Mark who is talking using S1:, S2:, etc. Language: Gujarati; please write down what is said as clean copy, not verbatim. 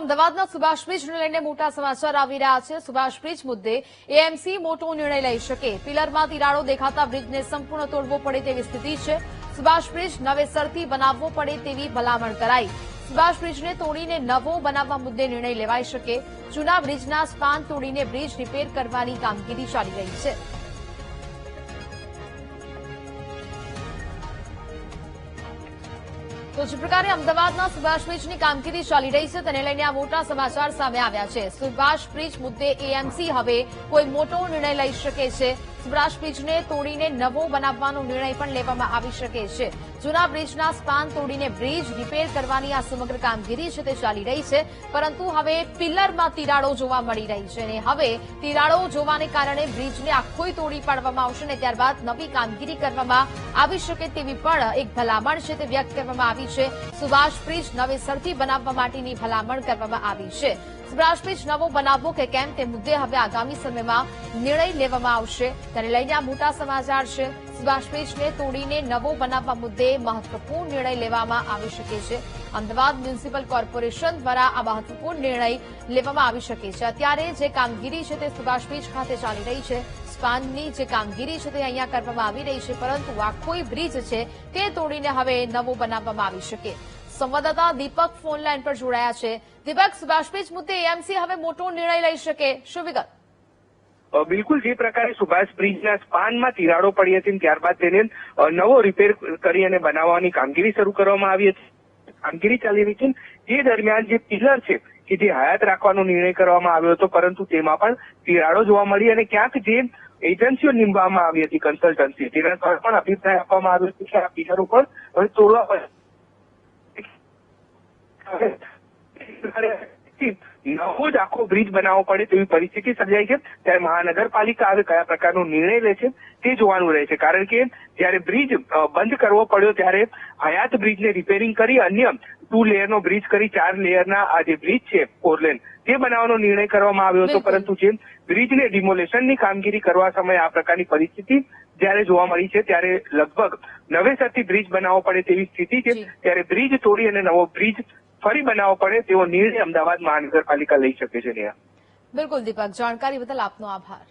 S1: અમદાવાદના સુભાષ બ્રિજને લઈને મોટા સમાચાર આવી રહ્યા છે। સુભાષ બ્રિજ મુદ્દે એએમસી મોટો નિર્ણય લઈ શકે। પિલરમાં તિરાડો દેખાતા બ્રિજને સંપૂર્ણ તોડવો પડે તેવી સ્થિતિ છે। સુભાષ બ્રિજ નવેસરથી બનાવવો પડે તેવી ભલામણ કરાઈ। સુભાષ બ્રિજને તોડીને નવો બનાવવા મુદ્દે નિર્ણય લેવાઈ શકે। જૂના બ્રિજના સ્પાન તોડીને બ્રિજ રિપેર કરવાની કામગીરી ચાલી રહી છે। તો જે પ્રકારે અમદાવાદના સુભાષ બ્રિજની કામગીરી ચાલી રહી છે તેને લઈને આ મોટા સમાચાર સામે આવ્યા છે। સુભાષ બ્રિજ મુદ્દે એએમસી હવે કોઈ મોટો નિર્ણય લઈ શકે છે। સુભાષ બ્રિજને તોડીને નવો બનાવવાનો નિર્ણય પણ લેવામાં આવી શકે છે। જૂના બ્રિજના સ્પાન તોડીને બ્રિજ રિપેર કરવાની આ સમગ્ર કામગીરી છે તે ચાલી રહી છે, પરંતુ હવે પિલરમાં તિરાડો જોવા મળી રહી છે અને હવે તિરાડો જોવાને કારણે બ્રિજને આખોય તોડી પાડવામાં આવશે અને ત્યારબાદ નવી કામગીરી કરવામાં આવી શકે તેવી પણ એક ભલામણ છે તે વ્યક્ત કરવામાં આવી છે। સુભાષ બ્રિજ નવેસરથી બનાવવા માટેની ભલામણ કરવામાં આવી છે। સુભાષ બ્રિજ નવો બનાવવો કે કેમ તે મુદ્દે હવે આગામી સમયમાં નિર્ણય લેવામાં આવશે, તેને લઈને આ મોટા સમાચાર છે। સુભાષ બ્રિજને તોડીને નવો બનાવવા મુદ્દે મહત્વપૂર્ણ નિર્ણય લેવામાં આવી શકે છે। અમદાવાદ મ્યુનિસિપલ કોર્પોરેશન દ્વારા આ મહત્વપૂર્ણ નિર્ણય લેવામાં આવી શકે છે। અત્યારે જે કામગીરી છે તે સુભાષ બ્રિજ ખાતે ચાલી રહી છે। સ્પાનની જે કામગીરી છે તે અહીંયા કરવામાં આવી રહી છે, પરંતુ આખોય બ્રિજ છે તે તોડીને હવે નવો બનાવવામાં આવી શકે। સંવાદદાતા દીપક ફોન લાઈન પર જોડાયા છે। દીપક, સુભાષ બ્રિજ મુદ્દે એએમસી હવે મોટો નિર્ણય લઈ શકે, શું વિગત?
S2: બિલકુલ, જે પ્રકારે સુભાષ બ્રિજના સ્પાનમાં તિરાડો પડી હતી ત્યારબાદ તેને નવો રિપેર કરી અને બનાવવાની કામગીરી શરૂ કરવામાં આવી હતી। કામગીરી ચાલી રહી છે તે દરમિયાન જે પિલર છે કે જે હયાત રાખવાનો નિર્ણય કરવામાં આવ્યો હતો, પરંતુ તેમાં પણ તિરાડો જોવા મળી અને ક્યાંક જે એજન્સીઓ નીમવામાં આવી હતી કન્સલ્ટન્સી, તેના દ્વારા પણ અભિપ્રાય આપવામાં આવ્યો હતો કે આ પિલરો પણ હવે તોડવા પડે। નવો જ આખો બ્રિજ બનાવવો પડે તેવી પરિસ્થિતિ સર્જાઈ છે। ત્યારે મહાનગરપાલિકા હવે કયા પ્રકારનો નિર્ણય લે છે તે જોવાનું રહે છે, કારણ કે જયારે બ્રિજ બંધ કરવો પડ્યો ત્યારે હયાત બ્રિજને રિપેરિંગ કરી અન્ય 2 લેયરનો બ્રિજ કરી 4 લેયરના આ જે બ્રિજ છે 4 લેન તે બનાવવાનો નિર્ણય કરવામાં આવ્યો હતો, પરંતુ જે બ્રિજને ડિમોલેશનની કામગીરી કરવા સમયે આ પ્રકારની પરિસ્થિતિ જયારે જોવા મળી છે ત્યારે લગભગ નવેસરથી બ્રિજ બનાવવો પડે તેવી સ્થિતિ છે। ત્યારે બ્રિજ તોડી અને નવો બ્રિજ ફરી બનાવવો પડે તેવો નિર્ણય અમદાવાદ મહાનગરપાલિકા લઈ શકે છે।
S1: બિલકુલ દીપક, જાણકારી બદલ આપનો આભાર।